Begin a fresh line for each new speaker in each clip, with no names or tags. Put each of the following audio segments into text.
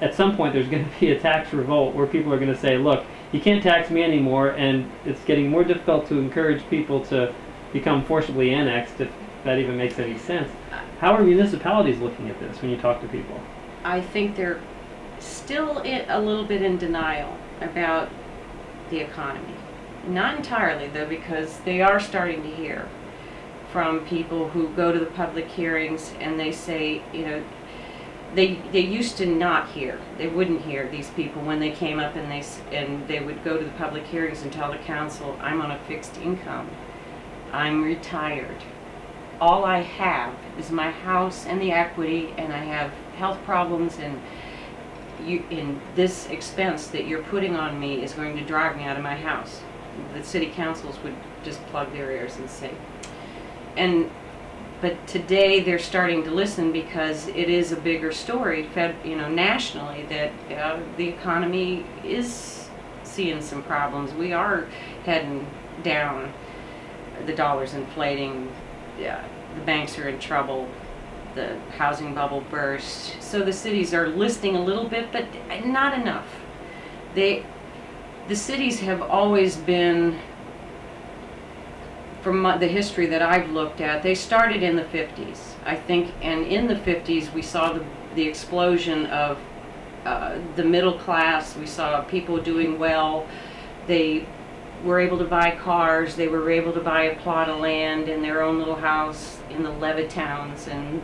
at some point there's going to be a tax revolt where people are going to say, look, you can't tax me anymore, and it's getting more difficult to encourage people to become forcibly annexed, if that even makes any sense. How are municipalities looking at this when you talk to people?
I think they're still a little bit in denial about the economy. Not entirely, though, because they are starting to hear from people who go to the public hearings and they say, you know, they used to not hear. They wouldn't hear these people when they came up and they would go to the public hearings and tell the council, I'm on a fixed income. I'm retired. All I have is my house and the equity, and I have health problems, and in this expense that you're putting on me is going to drive me out of my house. The city councils would just plug their ears and say. But today they're starting to listen because it is a bigger story, nationally, that the economy is seeing some problems. We are heading down. The dollar's inflating. The banks are in trouble. The housing bubble burst. So the cities are listening a little bit, but not enough. The cities have always been, from the history that I've looked at, they started in the 50s, I think, and in the 50s we saw the explosion of the middle class. We saw people doing well. They were able to buy cars. They were able to buy a plot of land in their own little house in the Levittowns, and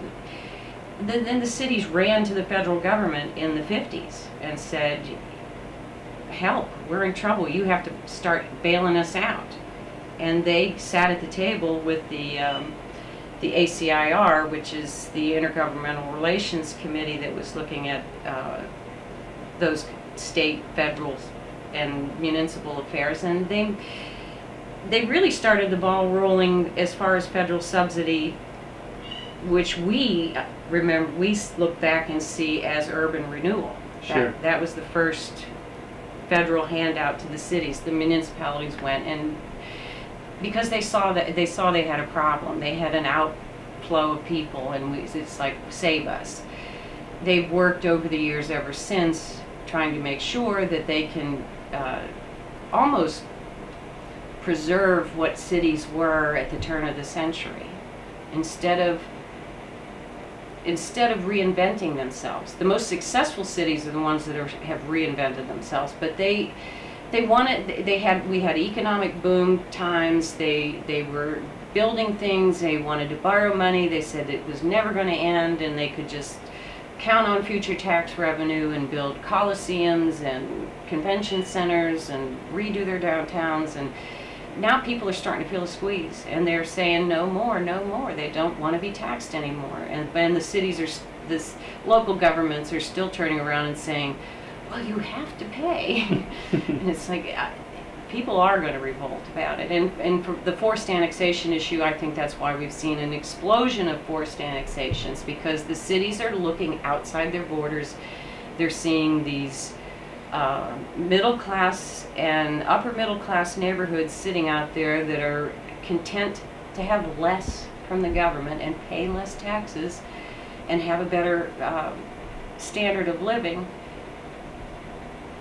then the cities ran to the federal government in the 50s and said, help, we're in trouble, you have to start bailing us out. And they sat at the table with the ACIR, which is the Intergovernmental Relations Committee that was looking at those state, federal, and municipal affairs, and they really started the ball rolling as far as federal subsidy, which we look back and see as urban renewal.
Sure.
That was the first federal handout to the cities. The municipalities went, and because they saw they had a problem, they had an outflow of people, and it's like, save us. They've worked over the years ever since trying to make sure that they can almost preserve what cities were at the turn of the century, instead of reinventing themselves. The most successful cities are the ones that have reinvented themselves, but we had economic boom times. They were building things. They wanted to borrow money. They said it was never going to end, and they could just count on future tax revenue and build coliseums and convention centers and redo their downtowns. And now people are starting to feel a squeeze, and they're saying no more, no more. They don't want to be taxed anymore. And the cities local governments are still turning around and saying, well, you have to pay. And it's like, people are going to revolt about it. And for the forced annexation issue, I think that's why we've seen an explosion of forced annexations, because the cities are looking outside their borders. They're seeing these middle class and upper middle class neighborhoods sitting out there that are content to have less from the government and pay less taxes and have a better standard of living.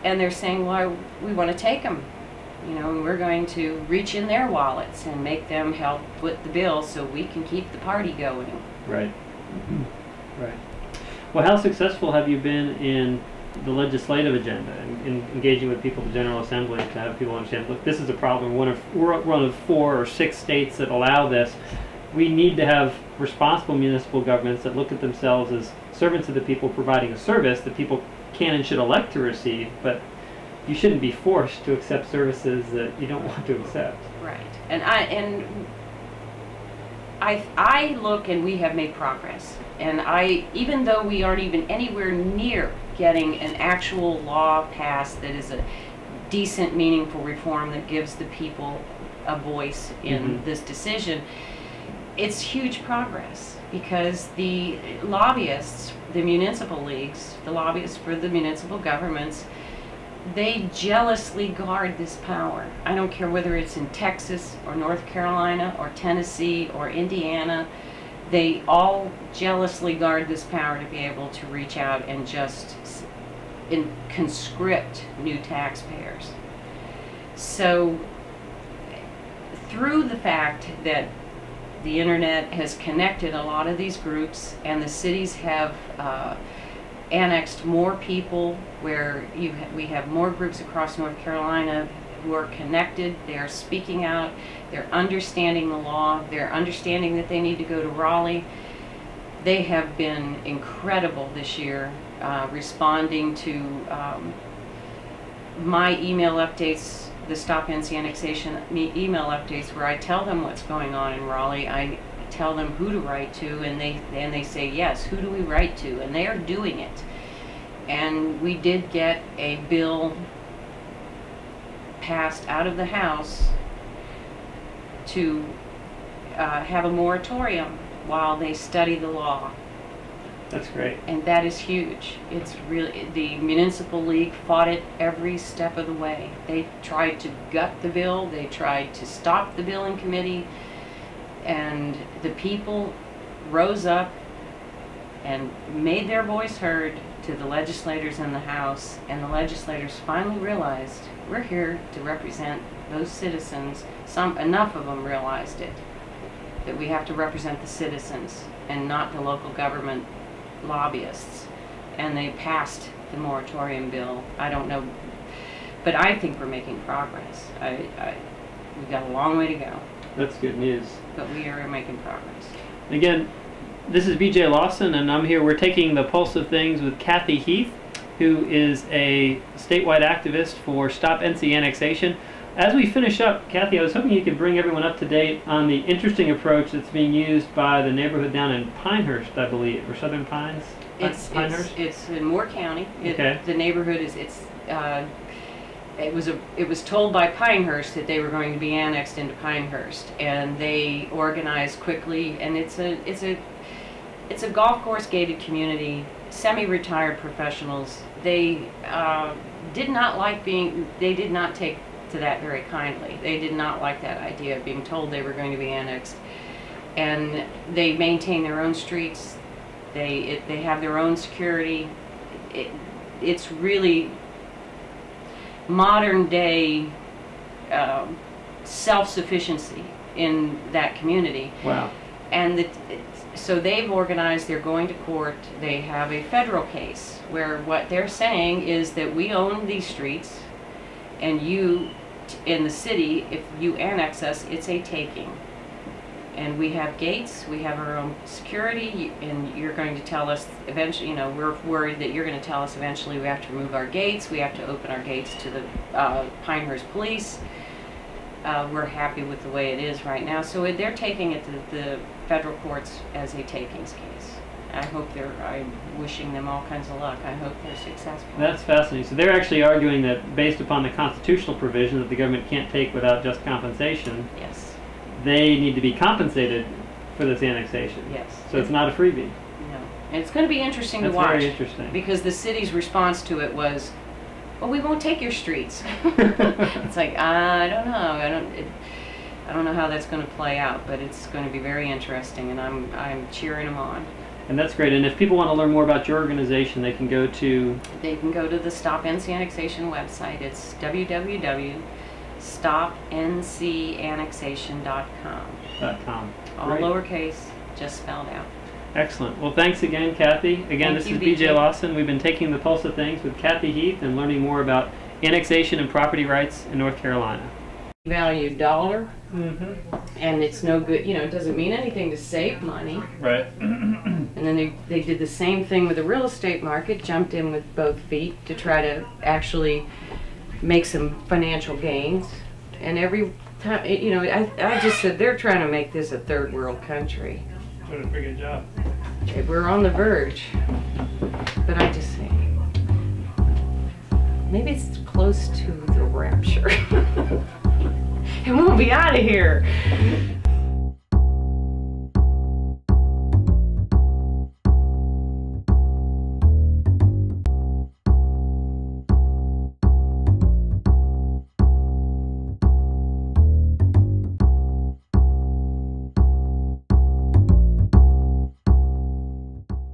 And they're saying, well, we want to take them. You know, and we're going to reach in their wallets and make them help foot the bill so we can keep the party going.
Right. Right. Well, how successful have you been in the legislative agenda and in engaging with people at the General Assembly to have people understand, look, this is a problem. We're one of 4 or 6 states that allow this. We need to have responsible municipal governments that look at themselves as servants of the people, providing a service that people can and should elect to receive, but you shouldn't be forced to accept services that you don't want to accept.
Right. And I look, and we have made progress. And even though we aren't even anywhere near getting an actual law passed that is a decent, meaningful reform that gives the people a voice in this decision, it's huge progress, because the lobbyists, the municipal leagues, the lobbyists for the municipal governments, they jealously guard this power. I don't care whether it's in Texas or North Carolina or Tennessee or Indiana. They all jealously guard this power to be able to reach out and just conscript new taxpayers. So through the fact that the internet has connected a lot of these groups, and the cities have annexed more people, where we have more groups across North Carolina who are connected, they are speaking out, they're understanding the law, they're understanding that they need to go to Raleigh. They have been incredible this year, responding to my email updates, the Stop NC Annexation email updates, where I tell them what's going on in Raleigh. I tell them who to write to, and they say, yes, who do we write to? And they are doing it. And we did get a bill passed out of the House to have a moratorium while they study the law.
That's great.
And that is huge. It's really, the Municipal League fought it every step of the way. They tried to gut the bill, they tried to stop the bill in committee, and the people rose up and made their voice heard to the legislators in the House, and the legislators finally realized we're here to represent those citizens. Enough of them realized it, that we have to represent the citizens and not the local government lobbyists, and they passed the moratorium bill. I don't know, but I think we're making progress. We've got a long way to go.
That's good news.
But we are making progress.
Again, this is BJ Lawson, and I'm here. We're taking the pulse of things with Cathy Heath, who is a statewide activist for Stop NC Annexation. As we finish up, Cathy, I was hoping you could bring everyone up to date on the interesting approach that's being used by the neighborhood down in Pinehurst, I believe, or Southern Pines. Pinehurst.
It's in Moore County.
Okay.
The neighborhood is it was told by Pinehurst that they were going to be annexed into Pinehurst, and they organized quickly. And it's a golf course gated community, semi-retired professionals. They did not take to that very kindly. They did not like that idea of being told they were going to be annexed, and they maintain their own streets. They have their own security. It's really modern day self-sufficiency in that community.
Wow.
And so they've organized, they're going to court. They have a federal case where what they're saying is that we own these streets, and you in the city, if you annex us, it's a taking. And we have gates, we have our own security, and you're going to tell us eventually, you know, we're worried that you're going to tell us eventually we have to remove our gates, we have to open our gates to the Pinehurst police. We're happy with the way it is right now. So they're taking it to the federal courts as a takings case. I'm wishing them all kinds of luck. I hope they're successful.
That's fascinating. So they're actually arguing that based upon the constitutional provision that the government can't take without just compensation,
yes,
they need to be compensated for this annexation.
Yes.
So it's not a freebie.
No. And it's going to be interesting to watch.
That's very interesting.
Because the city's response to it was, well, we won't take your streets. It's like, I don't know. I don't know how that's going to play out, but it's going to be very interesting, and I'm cheering them on.
And that's great. And if people want to learn more about your organization, they can go to...
They can go to the Stop NC Annexation website. It's www.stopncannexation.com. All
Great.
Lowercase, just spelled out.
Excellent. Well, thanks again, Cathy. Again, this is BJ Lawson. We've been taking the pulse of things with Cathy Heath and learning more about annexation and property rights in North Carolina.
Value dollar, and it's no good, you know, it doesn't mean anything to save money.
Right.
And then they did the same thing with the real estate market, jumped in with both feet to try to actually make some financial gains. And every time, you know, I just said they're trying to make this a third world country.
Doing a pretty good job.
We're on the verge, but I just say, maybe it's close to the rapture. And we'll be out of here.